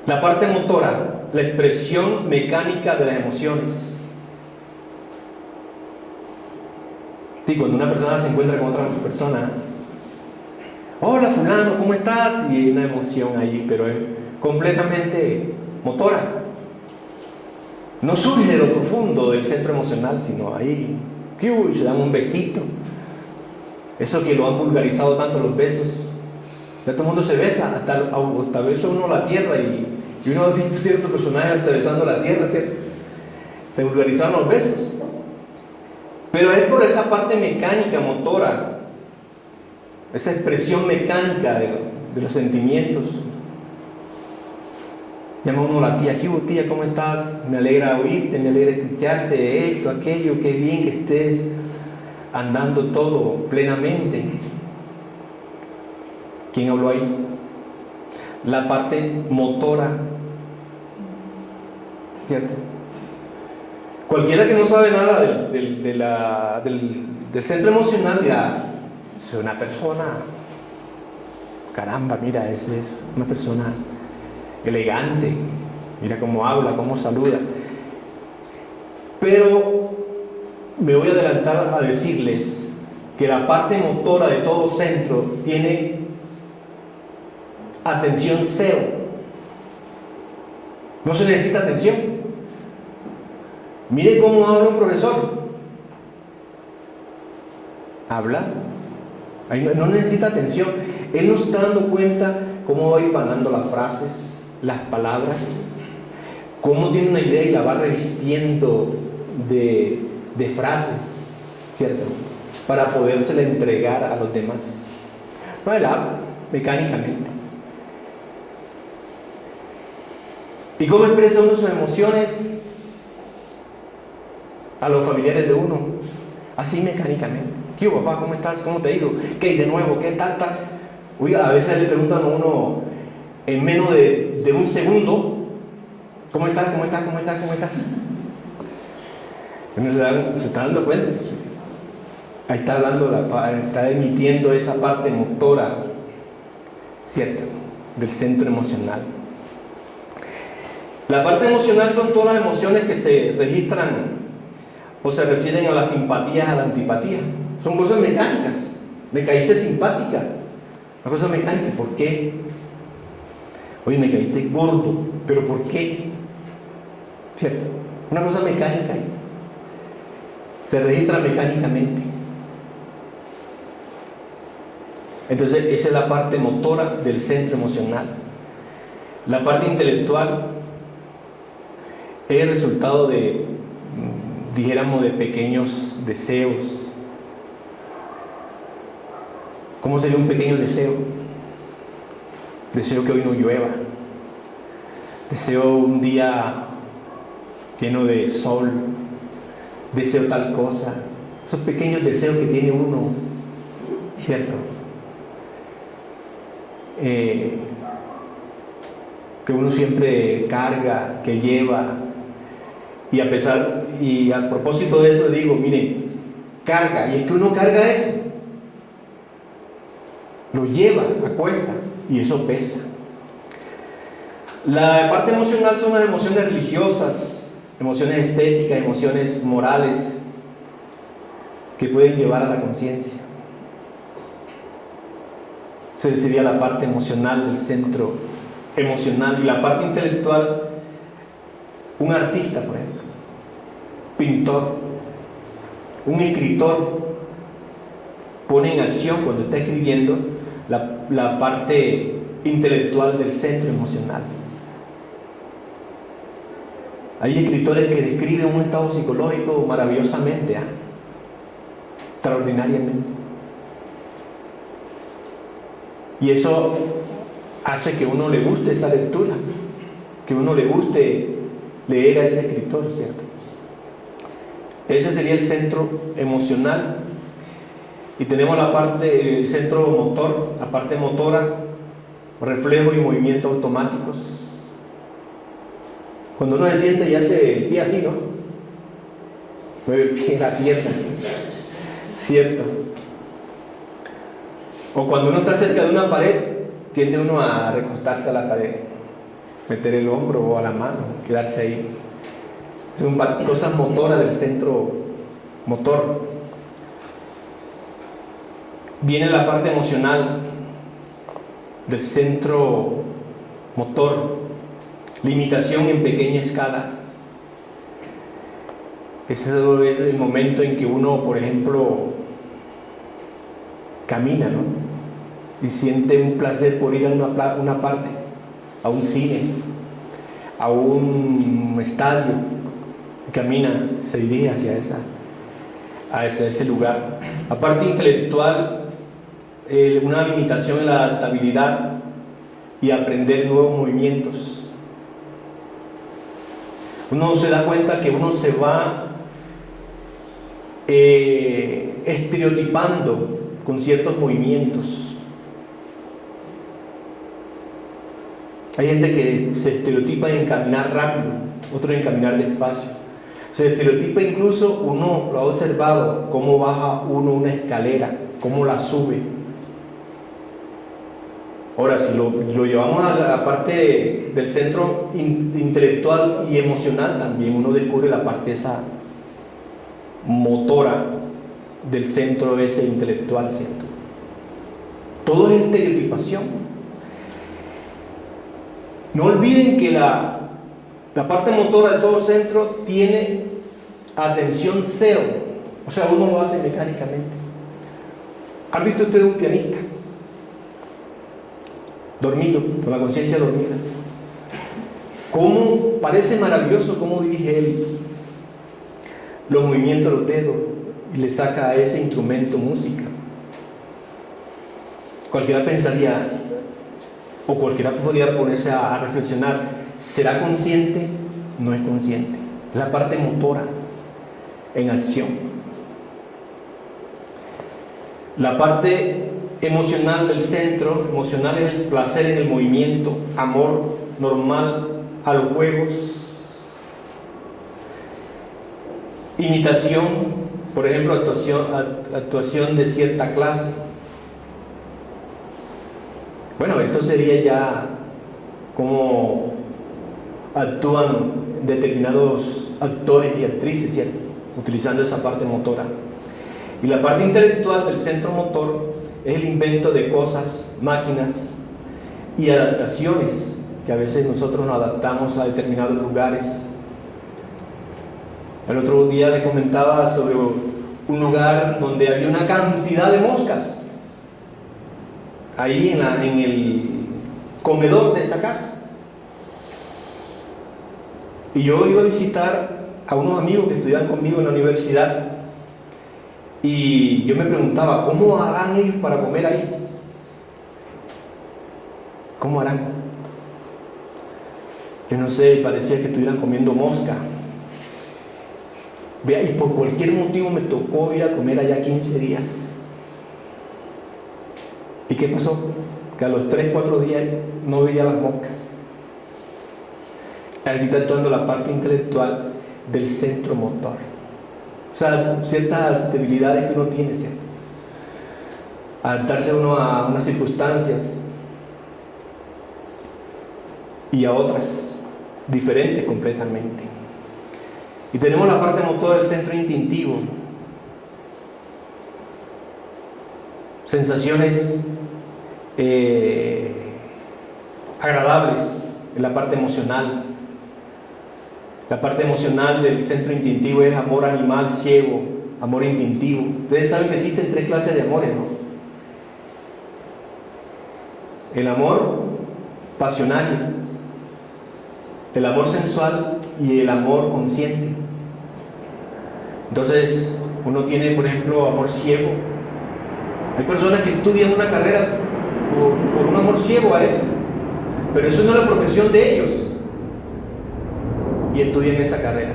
La parte motora la expresión mecánica de las emociones. Sí, cuando una persona se encuentra con otra persona, hola fulano, ¿cómo estás? Y hay una emoción ahí, pero es completamente motora. No surge de lo profundo del centro emocional, sino ahí, y se dan un besito. Eso que lo han vulgarizado tanto los besos. Ya todo el mundo se besa, hasta besa uno la tierra y uno ha visto ciertos personajes atravesando la tierra, ¿cierto? Se vulgarizaron los besos. Pero es por esa parte mecánica, motora, esa expresión mecánica de los sentimientos. Llama uno a la tía, ¿qué hubo, tía? ¿Cómo estás? Me alegra oírte, me alegra escucharte, esto, aquello, qué bien que estés andando todo plenamente. ¿Quién habló ahí? La parte motora, ¿cierto? Cualquiera que no sabe nada del centro emocional dirá, es una persona, caramba, mira, ese es una persona elegante, mira cómo habla, cómo saluda. Pero me voy a adelantar a decirles que la parte motora de todo centro tiene atención cero. No se necesita atención. Mire cómo habla un profesor. Habla. Ahí no necesita atención. Él no está dando cuenta cómo va hilvanando las frases, las palabras, cómo tiene una idea y la va revistiendo de frases, ¿cierto? Para podérsela entregar a los demás. No, él habla mecánicamente. ¿Y cómo expresa uno sus emociones a los familiares de uno? Así mecánicamente. ¿Qué hubo, papá? ¿Cómo estás? ¿Cómo te ha ido? ¿Qué hay de nuevo? ¿Qué tal? Oiga, a veces le preguntan a uno en menos de un segundo, ¿cómo estás? ¿Cómo estás? ¿Cómo estás? ¿Cómo estás? Uno se está dando cuenta. Ahí está hablando, está emitiendo esa parte motora, ¿cierto? Del centro emocional. La parte emocional son todas las emociones que se registran o se refieren a la simpatía, a la antipatía. Son cosas mecánicas. Me caíste simpática. Una cosa mecánica. ¿Por qué? Oye, me caíste gordo. ¿Pero por qué? ¿Cierto? Una cosa mecánica. Se registra mecánicamente. Entonces, esa es la parte motora del centro emocional. La parte intelectual es el resultado dijéramos, de pequeños deseos. ¿Cómo sería un pequeño deseo? Deseo que hoy no llueva. Deseo un día lleno de sol. Deseo tal cosa. Esos pequeños deseos que tiene uno, ¿cierto? Que uno siempre carga, que lleva. Y a propósito de eso digo, miren, carga, y es que uno carga eso, lo lleva a cuesta, y eso pesa. La parte emocional son las emociones religiosas, emociones estéticas, emociones morales, que pueden llevar a la conciencia. Sería la parte emocional del centro emocional. Y la parte intelectual, un artista, por ejemplo, pintor, un escritor, pone en acción cuando está escribiendo la parte intelectual del centro emocional. Hay escritores que describen un estado psicológico maravillosamente, extraordinariamente. Y eso hace que a uno le guste esa lectura, que a uno le guste leer a ese escritor, ¿cierto? Ese sería el centro emocional. Y tenemos la parte, el centro motor, la parte motora, reflejo y movimientos automáticos. Cuando uno se siente y hace el pie así, ¿no? Mueve el pie, la pierna, ¿cierto? O cuando uno está cerca de una pared, tiende uno a recostarse a la pared. meter el hombro o a la mano, quedarse ahí. Son cosas motoras del centro motor. Viene la parte emocional del centro motor, limitación en pequeña escala. Ese es el momento en que uno, por ejemplo, camina, ¿no? Y siente un placer por ir a una parte, a un cine, a un estadio, y camina, se dirige hacia ese lugar. La parte intelectual, una limitación en la adaptabilidad y aprender nuevos movimientos. Uno se da cuenta que uno se va estereotipando con ciertos movimientos. Hay gente que se estereotipa en caminar rápido, otro en caminar despacio. Se estereotipa incluso, uno lo ha observado, cómo baja uno una escalera, cómo la sube. Ahora, si lo llevamos a la parte del centro intelectual y emocional, también uno descubre la parte esa motora del centro ese intelectual, ¿cierto? Todo es estereotipación. No olviden que la parte motora de todo centro tiene atención cero, o sea, uno lo hace mecánicamente. ¿Han visto ustedes un pianista dormido, con la conciencia dormida? ¿Cómo parece maravilloso cómo dirige él los movimientos de los dedos y le saca a ese instrumento música? Cualquiera pensaría, o cualquiera podría ponerse a reflexionar, ¿será consciente? No es consciente. Es la parte motora en acción. La parte emocional del centro emocional es el placer en el movimiento, amor normal a los juegos, imitación, por ejemplo, actuación de cierta clase. Bueno, esto sería ya como actúan determinados actores y actrices, ¿cierto? Utilizando esa parte motora. Y la parte intelectual del centro motor es el invento de cosas, máquinas y adaptaciones, que a veces nosotros nos adaptamos a determinados lugares. El otro día les comentaba sobre un lugar donde había una cantidad de moscas ahí en el comedor de esa casa. Y yo iba a visitar a unos amigos que estudiaban conmigo en la universidad y yo me preguntaba, ¿cómo harán ellos para comer ahí? ¿Cómo harán? Yo no sé, parecía que estuvieran comiendo mosca. Vea, y por cualquier motivo me tocó ir a comer allá 15 días. ¿Y qué pasó? Que a los 3-4 días no veía las moscas. Aquí está actuando la parte intelectual del centro motor. O sea, ciertas debilidades que uno tiene, ¿cierto? Adaptarse uno a unas circunstancias y a otras diferentes completamente. Y tenemos la parte motora del centro instintivo. Sensaciones agradables en la parte emocional. La parte emocional del centro instintivo es amor animal ciego, amor instintivo. Ustedes saben que existen 3 clases de amores, ¿no? El amor pasionario, el amor sensual y el amor consciente. Entonces, uno tiene, por ejemplo, amor ciego. Hay personas que estudian una carrera por un amor ciego a eso, pero eso no es la profesión de ellos y estudian esa carrera.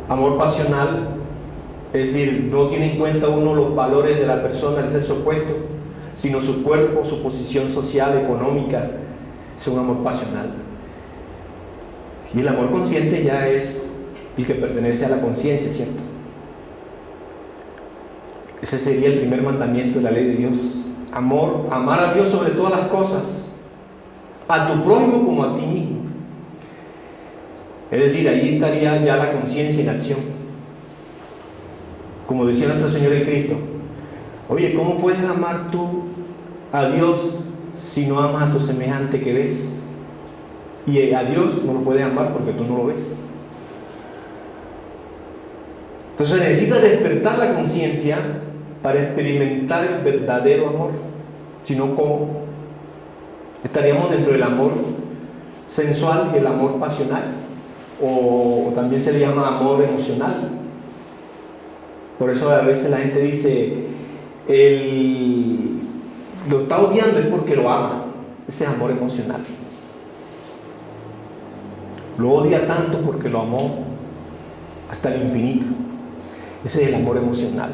Amor pasional, es decir, no tiene en cuenta uno los valores de la persona del sexo opuesto, sino su cuerpo, su posición social, económica. Es un amor pasional. Y el amor consciente ya es el que pertenece a la conciencia, ¿cierto? Ese sería el primer mandamiento de la ley de Dios. Amar a Dios sobre todas las cosas a tu prójimo como a ti mismo. Es decir, ahí estaría ya la conciencia en acción. Como decía nuestro Señor el Cristo, oye, ¿cómo puedes amar tú a Dios si no amas a tu semejante que ves? Y a Dios no lo puedes amar porque tú no lo ves. Entonces necesitas despertar la conciencia para experimentar el verdadero amor. Si no, ¿cómo? Estaríamos dentro del amor sensual y el amor pasional, o también se le llama amor emocional. Por eso a veces la gente dice, lo está odiando es porque lo ama. Ese es amor emocional. Lo odia tanto porque lo amó hasta el infinito. Ese es el amor emocional.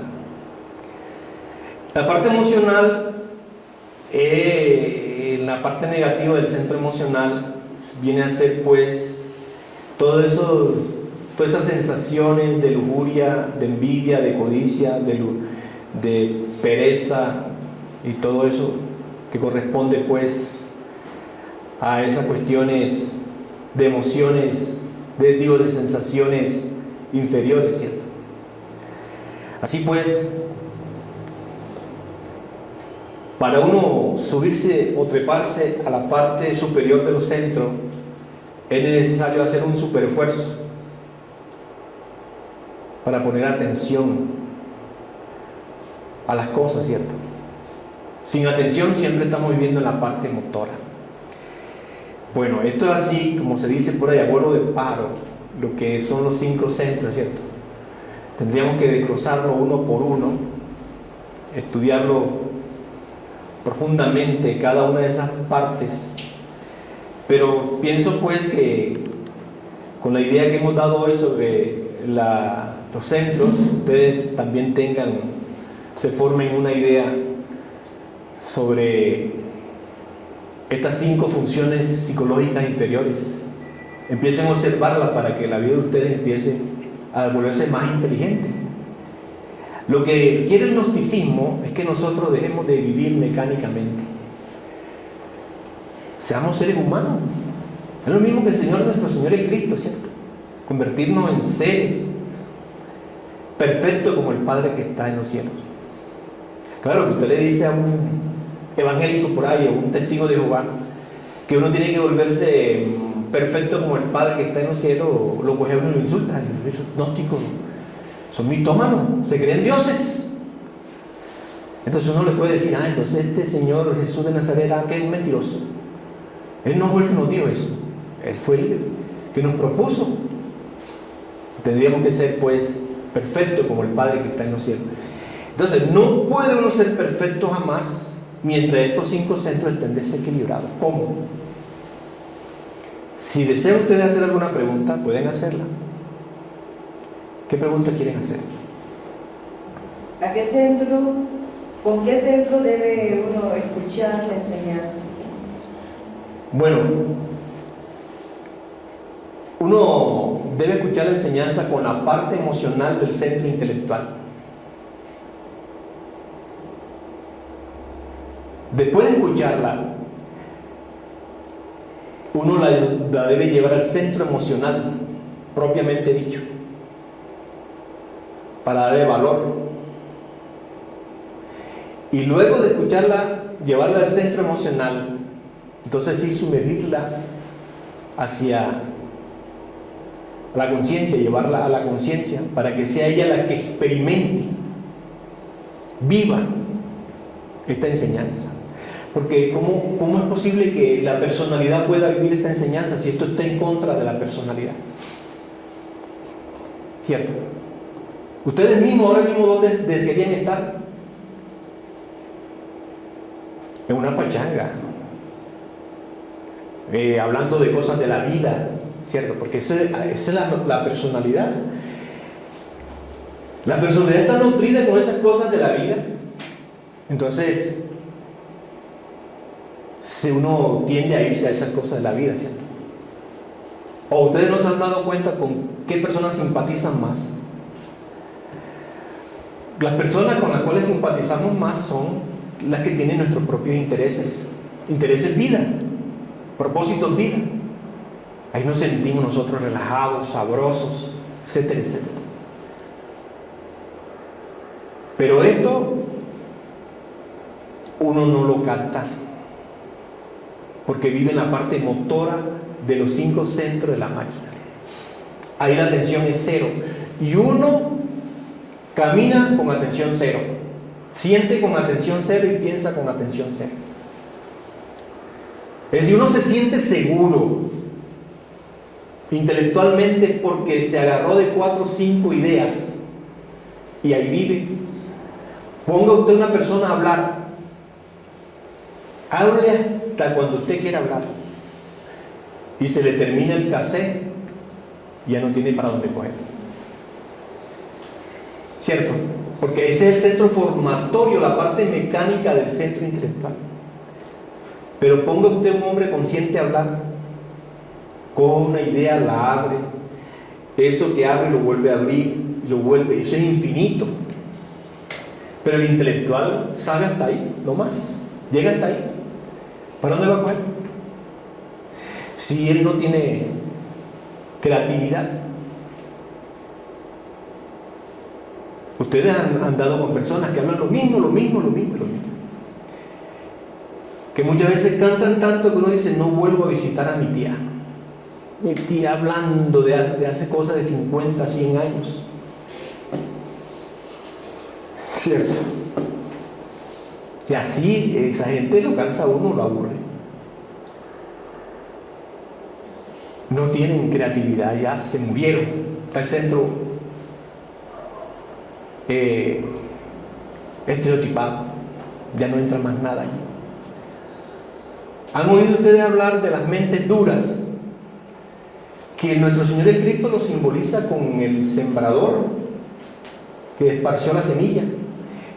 La parte emocional, en la parte negativa del centro emocional, viene a ser pues todo eso, todas esas sensaciones de lujuria, de envidia, de codicia, de pereza y todo eso que corresponde pues a esas cuestiones de emociones, de sensaciones inferiores, ¿cierto? Así pues, para uno subirse o treparse a la parte superior de los centros, es necesario hacer un super esfuerzo para poner atención a las cosas, ¿cierto? Sin atención siempre estamos viviendo en la parte motora. Bueno, esto es así, como se dice por ahí, a vuelo de pájaro, lo que son los 5 centros, ¿cierto? Tendríamos que desglosarlo uno por uno, estudiarlo profundamente, cada una de esas partes. Pero pienso pues que con la idea que hemos dado hoy sobre los centros, ustedes también se formen una idea sobre estas 5 funciones psicológicas inferiores. Empiecen a observarlas para que la vida de ustedes empiece a volverse más inteligente. Lo que quiere el gnosticismo es que nosotros dejemos de vivir mecánicamente. Seamos seres humanos. Es lo mismo que enseñó nuestro Señor el Cristo, ¿cierto? Convertirnos en seres perfectos como el Padre que está en los cielos. Claro, que usted le dice a un evangélico por ahí, o un testigo de Jehová, que uno tiene que volverse perfecto como el Padre que está en los cielos, lo coge uno y lo insulta. Esos gnósticos son mitómanos, se creen dioses. Entonces uno le puede decir, entonces este Señor Jesús de Nazaret, que es un mentiroso. Él no fue el que nos dio eso, Él fue el que nos propuso. Tendríamos que ser pues perfectos como el Padre que está en los cielos. Entonces no puede uno ser perfecto jamás mientras estos 5 centros estén desequilibrados. ¿Cómo? Si desean ustedes hacer alguna pregunta, pueden hacerla. ¿Qué pregunta quieren hacer? ¿A qué centro, con qué centro debe uno escuchar la enseñanza? Bueno, uno debe escuchar la enseñanza con la parte emocional del centro intelectual. Después de escucharla, uno la debe llevar al centro emocional, propiamente dicho, para darle valor. Y luego de escucharla, llevarla al centro emocional, entonces sí sumergirla hacia la conciencia, llevarla a la conciencia, para que sea ella la que experimente, viva esta enseñanza. Porque ¿cómo es posible que la personalidad pueda vivir esta enseñanza si esto está en contra de la personalidad? ¿Cierto? Ustedes mismos, ahora mismo, ¿dónde desearían estar? En una pachanga, hablando de cosas de la vida, ¿cierto? Porque esa es la personalidad. La personalidad está nutrida con esas cosas de la vida. Entonces uno tiende a irse a esas cosas de la vida, ¿cierto? ¿O ustedes no se han dado cuenta con qué personas simpatizan más? Las personas con las cuales simpatizamos más son las que tienen nuestros propios intereses vida. propósito es vida. Ahí nos sentimos nosotros relajados, sabrosos, etcétera, etcétera. Pero esto uno no lo capta, porque vive en la parte motora de los 5 centros de la máquina. Ahí la atención es 0. Y uno camina con atención 0. Siente con atención 0 y piensa con atención 0. Es decir, uno se siente seguro intelectualmente porque se agarró de 4 o 5 ideas y ahí vive. Ponga usted una persona a hablar, hable hasta cuando usted quiera hablar y se le termina el cassette, ya no tiene para dónde coger. ¿Cierto? Porque ese es el centro formatorio, la parte mecánica del centro intelectual. Pero ponga usted un hombre consciente a hablar, con una idea la abre, eso que abre lo vuelve a abrir, lo vuelve, eso es infinito. Pero el intelectual sabe hasta ahí, no más, llega hasta ahí. ¿Para dónde va a coger? Si él no tiene creatividad. Ustedes han andado con personas que hablan lo mismo. Que muchas veces cansan tanto que uno dice, no vuelvo a visitar a mi tía. Mi tía hablando de hace cosas de 50, 100 años. ¿Cierto? Y así esa gente lo cansa a uno, lo aburre. No tienen creatividad, ya se murieron. Está el centro estereotipado, ya no entra más nada allí. ¿Han oído ustedes hablar de las mentes duras? Que nuestro Señor el Cristo lo simboliza con el sembrador que esparció la semilla.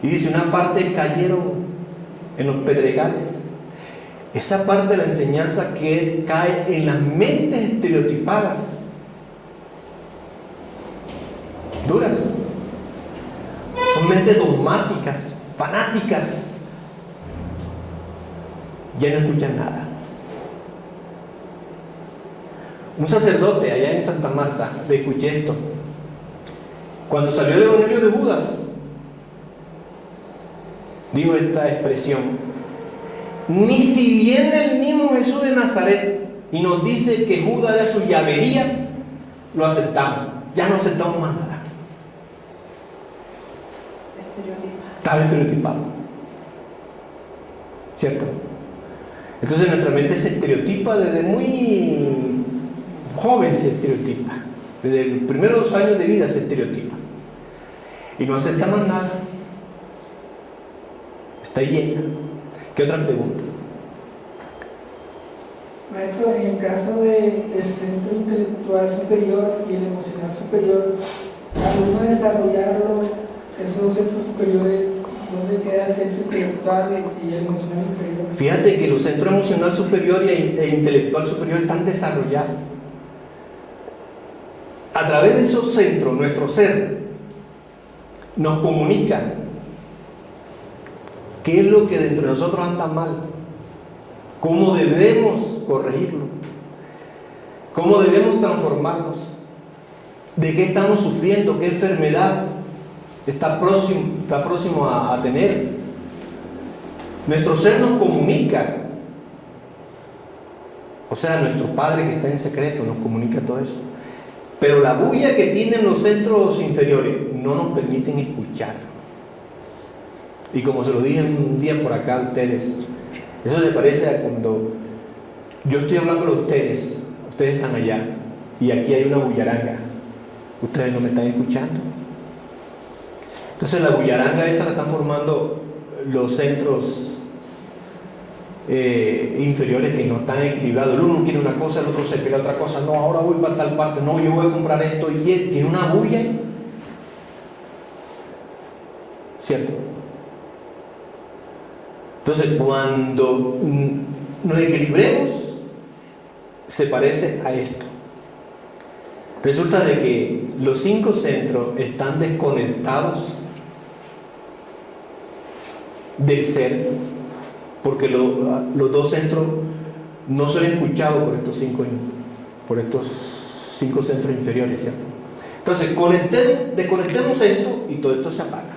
Y dice, una parte cayeron en los pedregales. Esa parte de la enseñanza que cae en las mentes estereotipadas, duras. Son mentes dogmáticas, fanáticas. Ya no escuchan nada. Un sacerdote allá en Santa Marta, le escuché esto. Cuando salió el Evangelio de Judas, dijo esta expresión: ni si viene el mismo Jesús de Nazaret y nos dice que Judas era su llavería, lo aceptamos. Ya no aceptamos más nada. Estaba estereotipado. ¿Cierto? Entonces nuestra mente se estereotipa desde muy joven, se estereotipa. Desde los primeros 2 años de vida se estereotipa. Y no acepta más nada. Está llena. ¿Qué otra pregunta? Maestro, en el caso del centro intelectual superior y el emocional superior, al uno desarrollarlo, esos centros superiores, ¿dónde queda el centro intelectual y el emocional inferior? Fíjate que los centros emocional superior e intelectual superior están desarrollados. A través de esos centros, nuestro ser nos comunica qué es lo que dentro de nosotros anda mal, cómo debemos corregirlo, cómo debemos transformarnos, de qué estamos sufriendo, qué enfermedad está próximo a tener. Nuestro ser nos comunica, o sea, nuestro Padre que está en secreto nos comunica todo eso. Pero la bulla que tienen los centros inferiores no nos permiten escuchar. Y como se lo dije un día por acá a ustedes, eso se parece a cuando yo estoy hablando de ustedes están allá y aquí hay una bullaranga, ustedes no me están escuchando. Entonces la bullaranga esa la están formando los centros inferiores que no están equilibrados. El uno quiere una cosa, el otro se pega otra cosa. No, ahora voy para tal parte, no, yo voy a comprar esto, y él tiene una bulla, ¿cierto? Entonces cuando nos equilibremos se parece a esto. Resulta de que los 5 centros están desconectados del ser, porque los 2 centros no se han escuchado por estos cinco centros inferiores, ¿cierto? Entonces, desconectemos esto y todo esto se apaga.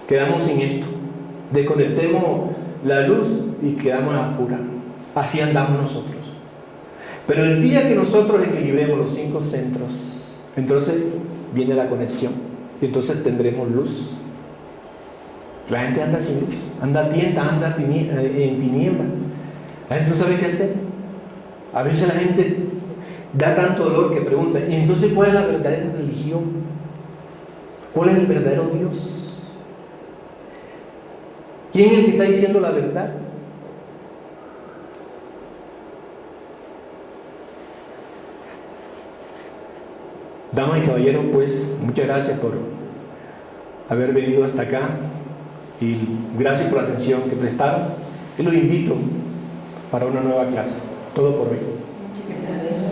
Quedamos sin esto. Desconectemos la luz y quedamos a oscuras. Así andamos nosotros. Pero el día que nosotros equilibremos los 5 centros, entonces viene la conexión y entonces tendremos luz. La gente anda sin luz, anda tienta, anda en tinieblas. La gente no sabe qué hacer. A veces la gente da tanto dolor que pregunta, ¿y entonces cuál es la verdadera religión? ¿Cuál es el verdadero Dios? ¿Quién es el que está diciendo la verdad? Damas y caballeros, pues muchas gracias por haber venido hasta acá y gracias por la atención que prestaron. Y los invito para una nueva clase. Todo por hoy. Muchas gracias.